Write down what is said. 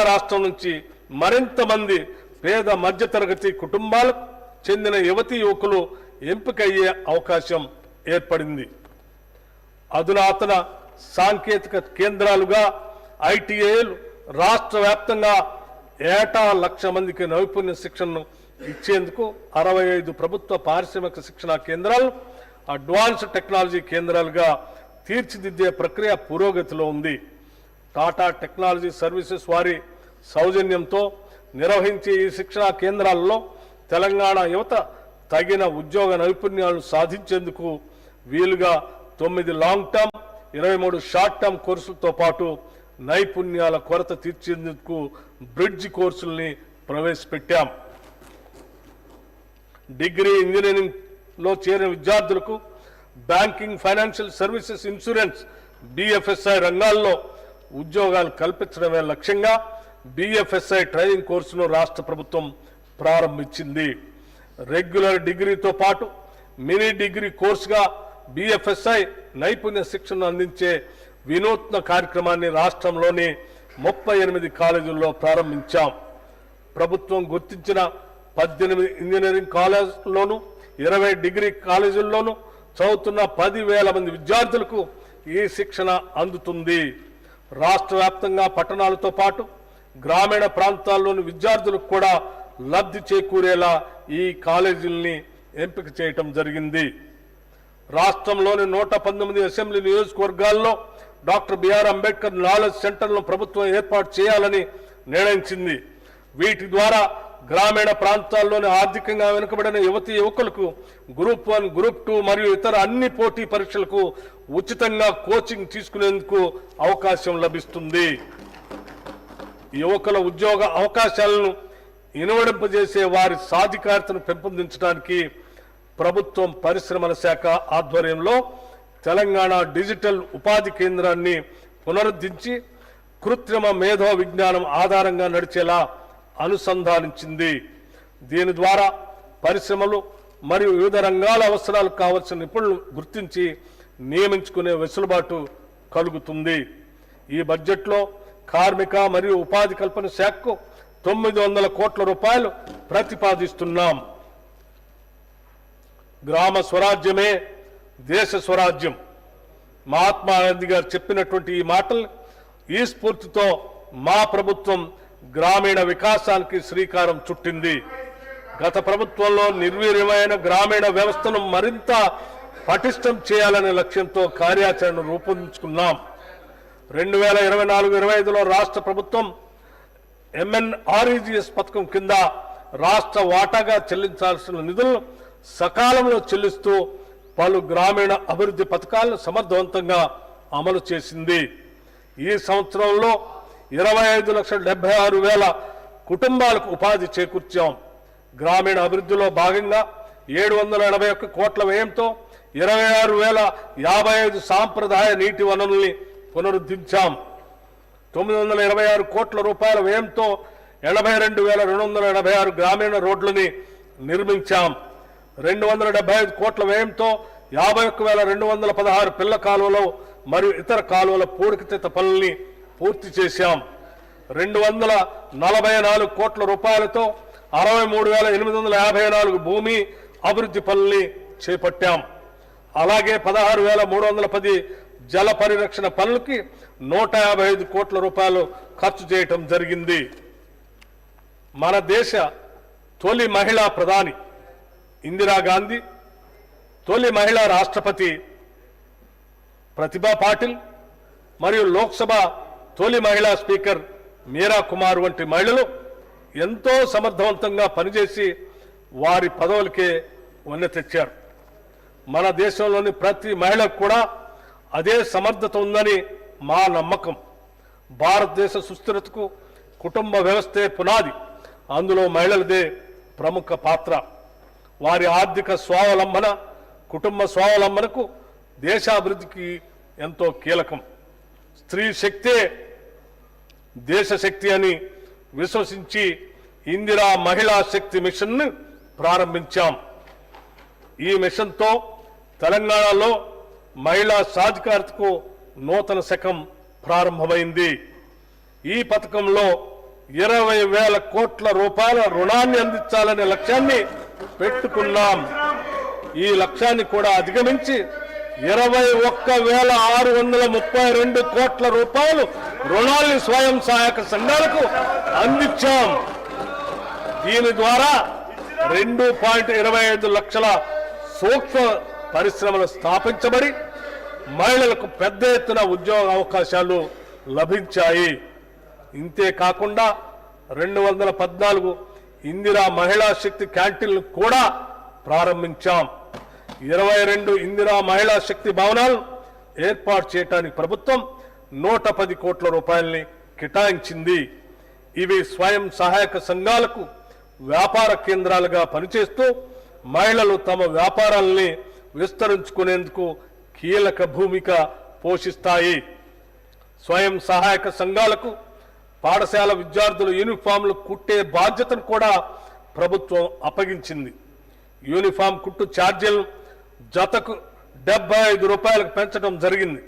రాష్ట్రం నుంచి మరింత మంది పేద మధ్యతరగతి కుటుంబాలకు చెందిన యువతీ యువకులు ఎంపికయ్యే అవకాశం ఏర్పడింది. అధునాతన సాంకేతిక కేంద్రాలుగా ఐటీఐలు రాష్ట్ర వ్యాప్తంగా ఏటా 1,00,000 మందికి నైపుణ్య శిక్షణను ఇచ్చేందుకు 65 ప్రభుత్వ పారిశ్రామిక శిక్షణా కేంద్రాలు అడ్వాన్స్డ్ టెక్నాలజీ కేంద్రాలుగా తీర్చిదిద్దే ప్రక్రియ పురోగతిలో ఉంది. టాటా టెక్నాలజీ సర్వీసెస్ వారి సౌజన్యంతో నిర్వహించే ఈ శిక్షణా కేంద్రాల్లో తెలంగాణ యువత తగిన ఉద్యోగ నైపుణ్యాలను సాధించేందుకు వీలుగా 9 లాంగ్ టర్మ్ 23 షార్ట్ టర్మ్ కోర్సులతో పాటు నైపుణ్యాల కొరత తీర్చేందుకు బ్రిడ్జ్ కోర్సుల్ని ప్రవేశపెట్టాం. డిగ్రీ ఇంజనీరింగ్ లో చేరిన విద్యార్థులకు banking, financial services, insurance, BFSI రంగాల్లో ఉద్యోగాలు కల్పించడమే లక్ష్యంగా బిఎఫ్ఎస్ఐ ట్రైనింగ్ కోర్సును రాష్ట్ర ప్రభుత్వం ప్రారంభించింది. రెగ్యులర్ డిగ్రీతో పాటు మినీ డిగ్రీ కోర్సుగా బిఎఫ్ఎస్ఐ నైపుణ్య శిక్షణ అందించే వినూత్న కార్యక్రమాన్ని రాష్ట్రంలోని 38 కాలేజీల్లో ప్రారంభించాం. ప్రభుత్వం గుర్తించిన 18 ఇంజనీరింగ్ కాలేజీల్లోనూ 20 డిగ్రీ కాలేజీల్లోనూ చదువుతున్న 10,000 మంది విద్యార్థులకు ఈ శిక్షణ అందుతుంది. రాష్ట్ర వ్యాప్తంగా పట్టణాలతో పాటు గ్రామీణ ప్రాంతాల్లోని విద్యార్థులకు కూడా లబ్ధి చేకూరేలా ఈ కాలేజీల్ని ఎంపిక చేయటం జరిగింది. రాష్ట్రంలోని 119 అసెంబ్లీ నియోజకవర్గాల్లో డాక్టర్ బిఆర్ అంబేద్కర్ నాలెడ్జ్ సెంటర్లను ప్రభుత్వం ఏర్పాటు చేయాలని నిర్ణయించింది. వీటి ద్వారా గ్రామీణ ప్రాంతాల్లోని ఆర్థికంగా వెనుకబడిన యువతీ యువకులకు గ్రూప్ 1, గ్రూప్ 2 మరియు ఇతర అన్ని పోటీ పరీక్షలకు ఉచితంగా కోచింగ్ తీసుకునేందుకు అవకాశం లభిస్తుంది. యువకుల ఉద్యోగ అవకాశాలను ఇనువడింపజేసే వారి సాధికారతను పెంపొందించడానికి ప్రభుత్వం పరిశ్రమల శాఖ ఆధ్వర్యంలో తెలంగాణ డిజిటల్ ఉపాధి కేంద్రాన్ని పునరుద్ధరించి కృత్రిమ మేధో విజ్ఞానం ఆధారంగా నడిచేలా అనుసంధానించింది. దీని ద్వారా పరిశ్రమలు మరియు వివిధ రంగాల అవసరాలకు కావలసిన నిపుణులు గుర్తించి నియమించుకునే వెసులుబాటు కలుగుతుంది. ఈ బడ్జెట్లో కార్మిక మరియు ఉపాధి కల్పన శాఖకు 900 కోట్ల రూపాయలు ప్రతిపాదిస్తున్నాం. గ్రామ స్వరాజ్యమే దేశ స్వరాజ్యం. మహాత్మా గాంధీ గారు చెప్పినటువంటి ఈ మాటలు ఈ స్ఫూర్తితో మా ప్రభుత్వం గ్రామీణ వికాసానికి శ్రీకారం చుట్టింది. గత ప్రభుత్వంలో నిర్వీర్యమైన గ్రామీణ వ్యవస్థను మరింత పటిష్టం చేయాలనే లక్ష్యంతో కార్యాచరణ రూపొందించుకున్నాం. 2024-25లో రాష్ట్ర ప్రభుత్వం ఎంఎన్ఆర్ఈజీఎస్ పథకం కింద రాష్ట్ర వాటాగా చెల్లించాల్సిన నిధులను సకాలంలో చెల్లిస్తూ పలు గ్రామీణ అభివృద్ధి పథకాలను సమర్థవంతంగా అమలు చేసింది. ఈ సంవత్సరంలో 25,76,000 కుటుంబాలకు ఉపాధి చేకూర్చాం. గ్రామీణ అభివృద్ధిలో భాగంగా 781 కోట్ల వ్యయంతో 26,055 సాంప్రదాయ నీటి వనరుల్ని పునరుద్ధరించాం. 926 కోట్ల రూపాయల వ్యయంతో 82,286 గ్రామీణ రోడ్లని నిర్మించాం. 275 కోట్ల వ్యయంతో 51,216 పిల్ల కాలువలు మరియు ఇతర కాలువల పూడికతీత పనుల్ని పూర్తి చేశాం. 244 కోట్ల రూపాయలతో 63,854 భూమి అభివృద్ధి పనుల్ని చేపట్టాం. అలాగే 16,310 జల పరిరక్షణ పనులకి 155 కోట్ల రూపాయలు ఖర్చు చేయటం జరిగింది. మన దేశ తొలి మహిళా ప్రధాని ఇందిరాగాంధీ, తొలి మహిళా రాష్ట్రపతి ప్రతిభా పాటిల్ మరియు లోక్సభ తొలి మహిళా స్పీకర్ మీరా కుమార్ వంటి మహిళలు ఎంతో సమర్థవంతంగా పనిచేసి వారి పదవులకే వన్నె తెచ్చారు. మన దేశంలోని ప్రతి మహిళకు కూడా అదే సమర్థత ఉందని మా నమ్మకం. భారతదేశ సుస్థిరతకు కుటుంబ వ్యవస్థే పునాది. అందులో మహిళలదే ప్రముఖ పాత్ర. వారి ఆర్థిక స్వావలంబన, కుటుంబ స్వావలంబనకు దేశాభివృద్ధికి ఎంతో కీలకం. స్త్రీ శక్తే దేశ శక్తి అని విశ్వసించి ఇందిరా మహిళా శక్తి మిషన్ను ప్రారంభించాం. ఈ మిషన్తో తెలంగాణలో మహిళా సాధికారతకు నూతన శకం ప్రారంభమైంది. ఈ పథకంలో 20,000 కోట్ల రూపాయల రుణాన్ని అందించాలనే లక్ష్యాన్ని పెట్టుకున్నాం. ఈ లక్ష్యాన్ని కూడా అధిగమించి 21,632 కోట్ల రూపాయలు రుణాల్ని స్వయం సహాయక సంఘాలకు అందించాం. దీని ద్వారా 2.25 లక్షల సూక్ష్మ పరిశ్రమలు స్థాపించబడి మహిళలకు పెద్ద ఎత్తున ఉద్యోగ అవకాశాలు లభించాయి. ఇంతే కాకుండా 214 ఇందిరా మహిళా శక్తి క్యాంటీన్లు కూడా ప్రారంభించాం. 22 ఇందిరా మహిళా శక్తి భవనాలు ఏర్పాటు చేయడానికి ప్రభుత్వం 110 కోట్ల రూపాయలని కేటాయించింది. ఇవి స్వయం సహాయక సంఘాలకు వ్యాపార కేంద్రాలుగా పనిచేస్తూ మహిళలు తమ వ్యాపారాలని విస్తరించుకునేందుకు కీలక భూమిక పోషిస్తాయి. స్వయం సహాయక సంఘాలకు పాఠశాల విద్యార్థులు యూనిఫామ్లు కుట్టే బాధ్యతను కూడా ప్రభుత్వం అప్పగించింది. యూనిఫామ్ కుట్టు ఛార్జీలను జతకు 75 రూపాయలకు పెంచడం జరిగింది.